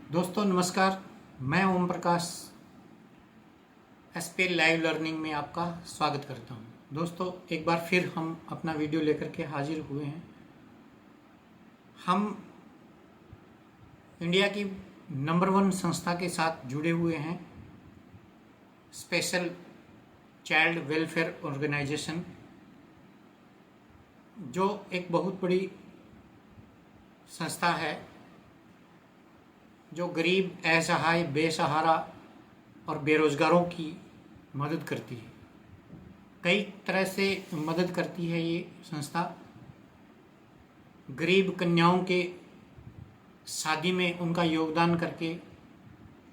दोस्तों नमस्कार। मैं Om Prakash SPL live learning में आपका स्वागत करता हूं। दोस्तों एक बार फिर हम अपना वीडियो लेकर के हाजिर हुए हैं। हम इंडिया की नंबर 1 संस्था के साथ जुड़े हुए हैं, स्पेशल चाइल्ड वेलफेयर ऑर्गेनाइजेशन, जो एक बहुत बड़ी संस्था है जो गरीब, असहाय, बेसहारा और बेरोजगारों की मदद करती है। कई तरह से मदद करती है ये संस्था। गरीब कन्याओं के शादी में उनका योगदान करके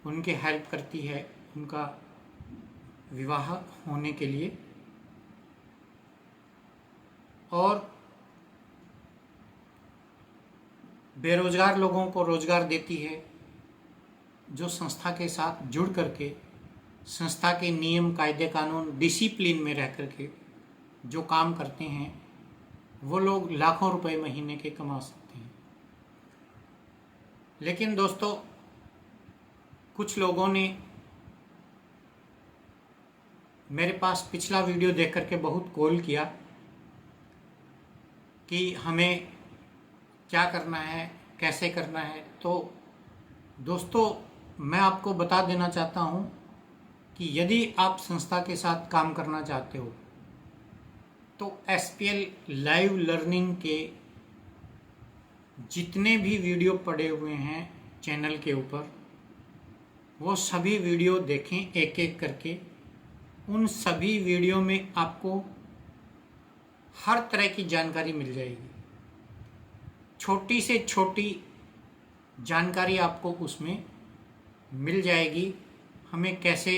उनके हेल्प करती है, उनका विवाह होने के लिए। और बेरोजगार लोगों को रोजगार देती है, जो संस्था के साथ जुड़ करके संस्था के नियम, कायदे, कानून, डिसिप्लिन में रह करके जो काम करते हैं वो लोग लाखों रुपए महीने के कमा सकते हैं। लेकिन दोस्तों कुछ लोगों ने मेरे पास पिछला वीडियो देख करके बहुत कॉल किया कि हमें क्या करना है, कैसे करना है। तो दोस्तों मैं आपको बता देना चाहता हूं कि यदि आप संस्था के साथ काम करना चाहते हो तो एसपीएल लाइव लर्निंग के जितने भी वीडियो पड़े हुए हैं चैनल के ऊपर, वो सभी वीडियो देखें एक एक करके। उन सभी वीडियो में आपको हर तरह की जानकारी मिल जाएगी। छोटी से छोटी जानकारी आपको उसमें मिल जाएगी। हमें कैसे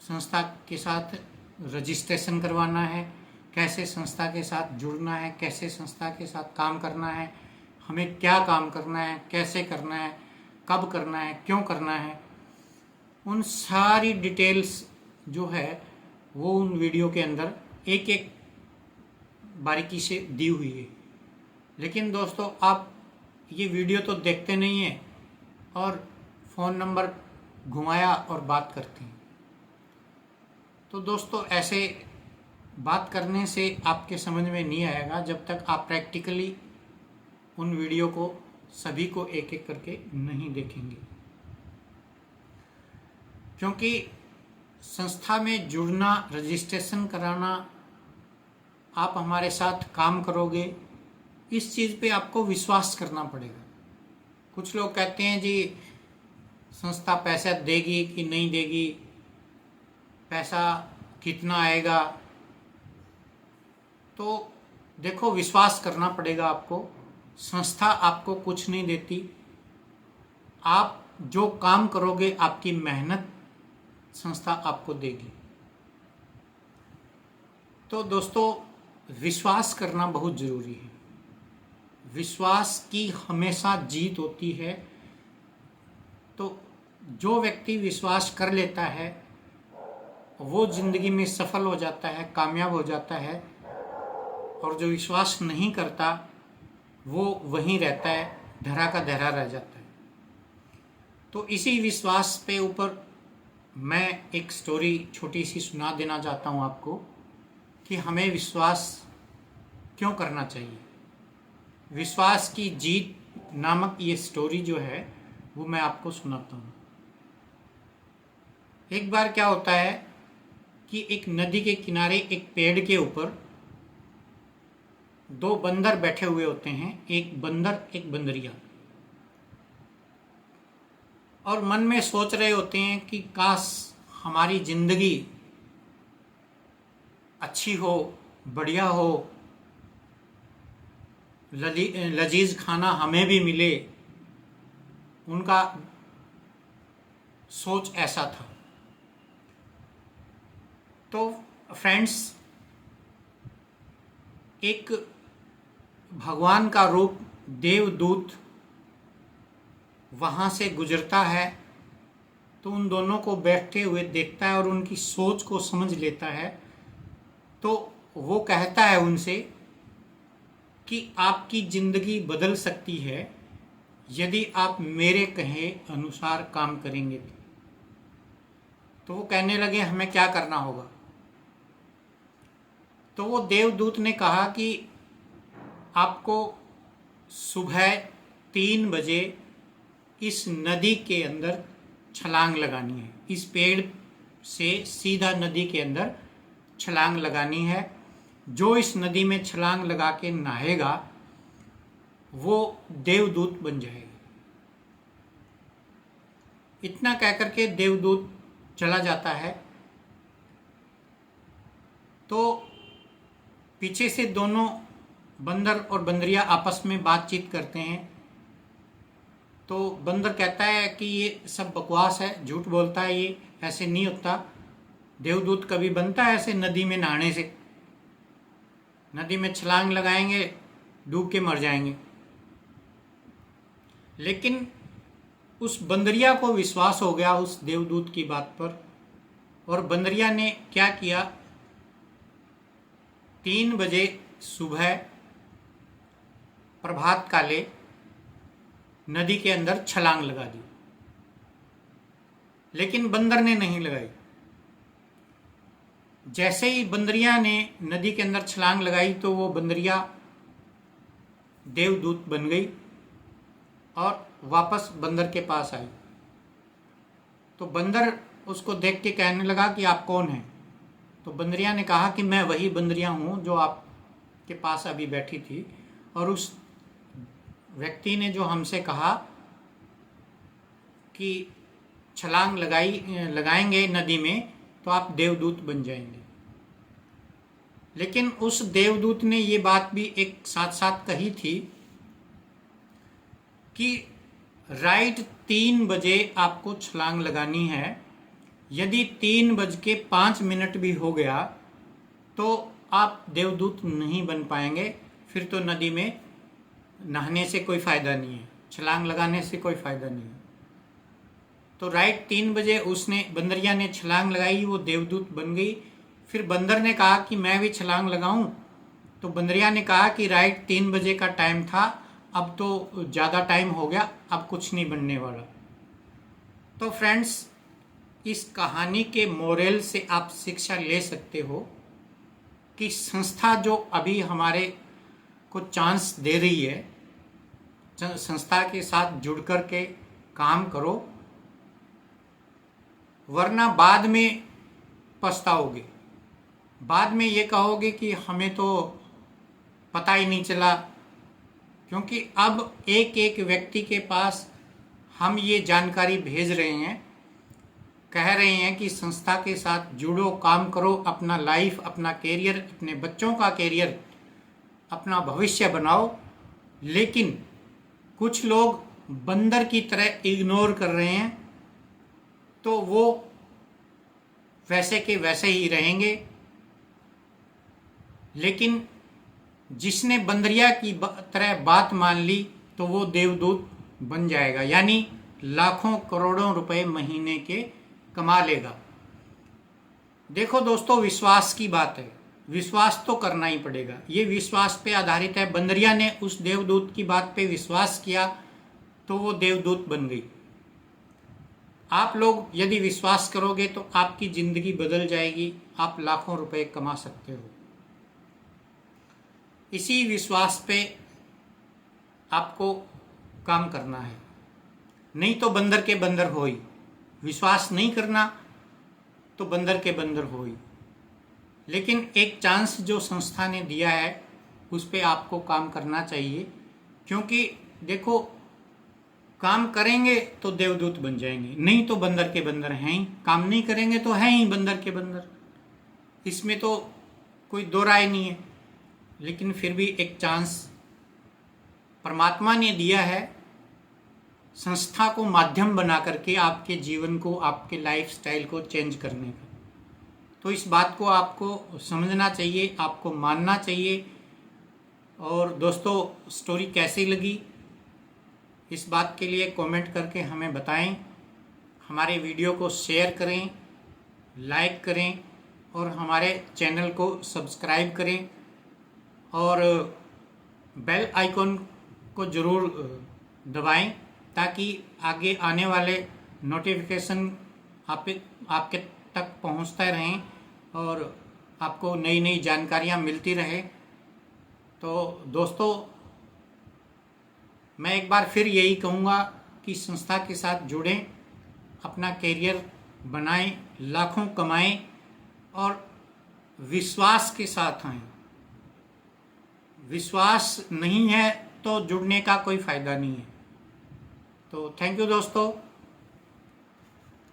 संस्था के साथ रजिस्ट्रेशन करवाना है, कैसे संस्था के साथ जुड़ना है, कैसे संस्था के साथ काम करना है, हमें क्या काम करना है, कैसे करना है, कब करना है, क्यों करना है, उन सारी डिटेल्स जो है वो उन वीडियो के अंदर एक एक बारीकी से दी हुई है। लेकिन दोस्तों आप ये वीडियो तो देखते नहीं हैं और फ़ोन नंबर घुमाया और बात करते हैं। तो दोस्तों ऐसे बात करने से आपके समझ में नहीं आएगा जब तक आप प्रैक्टिकली उन वीडियो को सभी को एक एक करके नहीं देखेंगे। क्योंकि संस्था में जुड़ना, रजिस्ट्रेशन कराना, आप हमारे साथ काम करोगे, इस चीज़ पे आपको विश्वास करना पड़ेगा। कुछ लोग कहते हैं जी संस्था पैसा देगी कि नहीं देगी, पैसा कितना आएगा। तो देखो, विश्वास करना पड़ेगा आपको। संस्था आपको कुछ नहीं देती। आप जो काम करोगे, आपकी मेहनत संस्था आपको देगी। तो दोस्तों विश्वास करना बहुत ज़रूरी है। विश्वास की हमेशा जीत होती है। तो जो व्यक्ति विश्वास कर लेता है वो ज़िंदगी में सफल हो जाता है, कामयाब हो जाता है। और जो विश्वास नहीं करता वो वहीं रहता है, धरा का धरा रह जाता है। तो इसी विश्वास पे ऊपर मैं एक स्टोरी छोटी सी सुना देना चाहता हूँ आपको कि हमें विश्वास क्यों करना चाहिए। विश्वास की जीत नामक ये स्टोरी जो है वो मैं आपको सुनाता हूँ। एक बार क्या होता है कि एक नदी के किनारे एक पेड़ के ऊपर 2 बंदर बैठे हुए होते हैं, एक बंदर एक बंदरिया, और मन में सोच रहे होते हैं कि काश हमारी जिंदगी अच्छी हो, बढ़िया हो, लजीज खाना हमें भी मिले। उनका सोच ऐसा था। तो फ्रेंड्स, एक भगवान का रूप देवदूत वहाँ से गुजरता है। तो उन दोनों को बैठते हुए देखता है और उनकी सोच को समझ लेता है। तो वो कहता है उनसे कि आपकी ज़िंदगी बदल सकती है यदि आप मेरे कहे अनुसार काम करेंगे। तो वो कहने लगे हमें क्या करना होगा। तो वो देवदूत ने कहा कि आपको सुबह 3 बजे इस नदी के अंदर छलांग लगानी है। इस पेड़ से सीधा नदी के अंदर छलांग लगानी है। जो इस नदी में छलांग लगा के नहाएगा वो देवदूत बन जाएगा। इतना कहकर के देवदूत चला जाता है। तो पीछे से दोनों बंदर और बंदरिया आपस में बातचीत करते हैं। तो बंदर कहता है कि ये सब बकवास है, झूठ बोलता है, ये ऐसे नहीं होता। देवदूत कभी बनता है ऐसे नदी में नहाने से? नदी में छलांग लगाएंगे, डूब के मर जाएंगे। लेकिन उस बंदरिया को विश्वास हो गया उस देवदूत की बात पर, और बंदरिया ने क्या किया, 3 बजे सुबह प्रभात काले नदी के अंदर छलांग लगा दी। लेकिन बंदर ने नहीं लगाई। जैसे ही बंदरिया ने नदी के अंदर छलांग लगाई तो वो बंदरिया देवदूत बन गई और वापस बंदर के पास आई। तो बंदर उसको देख के कहने लगा कि आप कौन हैं? तो बंदरिया ने कहा कि मैं वही बंदरिया हूँ जो आपके पास अभी बैठी थी, और उस व्यक्ति ने जो हमसे कहा कि छलांग लगाएंगे नदी में तो आप देवदूत बन जाएंगे। लेकिन उस देवदूत ने ये बात भी एक साथ साथ कही थी कि राइट 3 बजे आपको छलांग लगानी है। यदि 3:05 भी हो गया तो आप देवदूत नहीं बन पाएंगे। फिर तो नदी में नहाने से कोई फ़ायदा नहीं है, छलांग लगाने से कोई फ़ायदा नहीं है। तो राइट 3 बजे उसने बंदरिया ने छलांग लगाई, वो देवदूत बन गई। फिर बंदर ने कहा कि मैं भी छलांग लगाऊं। तो बंदरिया ने कहा कि राइट 3 बजे का टाइम था, अब तो ज़्यादा टाइम हो गया, अब कुछ नहीं बनने वाला। तो फ्रेंड्स, इस कहानी के मोरल से आप शिक्षा ले सकते हो कि संस्था जो अभी हमारे को चांस दे रही है, संस्था के साथ जुड़ कर के काम करो, वरना बाद में पछताओगे। बाद में ये कहोगे कि हमें तो पता ही नहीं चला, क्योंकि अब एक एक व्यक्ति के पास हम ये जानकारी भेज रहे हैं, कह रहे हैं कि संस्था के साथ जुड़ो, काम करो, अपना लाइफ, अपना कैरियर, अपने बच्चों का कैरियर, अपना भविष्य बनाओ। लेकिन कुछ लोग बंदर की तरह इग्नोर कर रहे हैं, तो वो वैसे के वैसे ही रहेंगे। लेकिन जिसने बंदरिया की तरह बात मान ली तो वो देवदूत बन जाएगा, यानी लाखों करोड़ों रुपए महीने के कमा लेगा। देखो दोस्तों, विश्वास की बात है, विश्वास तो करना ही पड़ेगा। ये विश्वास पे आधारित है। बंदरिया ने उस देवदूत की बात पे विश्वास किया तो वो देवदूत बन गई। आप लोग यदि विश्वास करोगे तो आपकी जिंदगी बदल जाएगी, आप लाखों रुपए कमा सकते हो। इसी विश्वास पे आपको काम करना है, नहीं तो बंदर के बंदर हो ही। विश्वास नहीं करना तो बंदर के बंदर हो ही। लेकिन एक चांस जो संस्था ने दिया है उस पे आपको काम करना चाहिए, क्योंकि देखो, काम करेंगे तो देवदूत बन जाएंगे, नहीं तो बंदर के बंदर हैं ही। काम नहीं करेंगे तो हैं ही बंदर के बंदर, इसमें तो कोई दो राय नहीं है। लेकिन फिर भी एक चांस परमात्मा ने दिया है संस्था को माध्यम बना करके आपके जीवन को, आपके लाइफस्टाइल को चेंज करने का। तो इस बात को आपको समझना चाहिए, आपको मानना चाहिए। और दोस्तों, स्टोरी कैसी लगी इस बात के लिए कमेंट करके हमें बताएं। हमारे वीडियो को शेयर करें, लाइक करें और हमारे चैनल को सब्सक्राइब करें और बेल आइकॉन को ज़रूर दबाएं ताकि आगे आने वाले नोटिफिकेशन आपके तक पहुंचते रहें और आपको नई नई जानकारियां मिलती रहे। तो दोस्तों, मैं एक बार फिर यही कहूँगा कि संस्था के साथ जुड़ें, अपना कैरियर बनाएं, लाखों कमाएं और विश्वास के साथ आएं। विश्वास नहीं है तो जुड़ने का कोई फ़ायदा नहीं है। तो थैंक यू दोस्तों।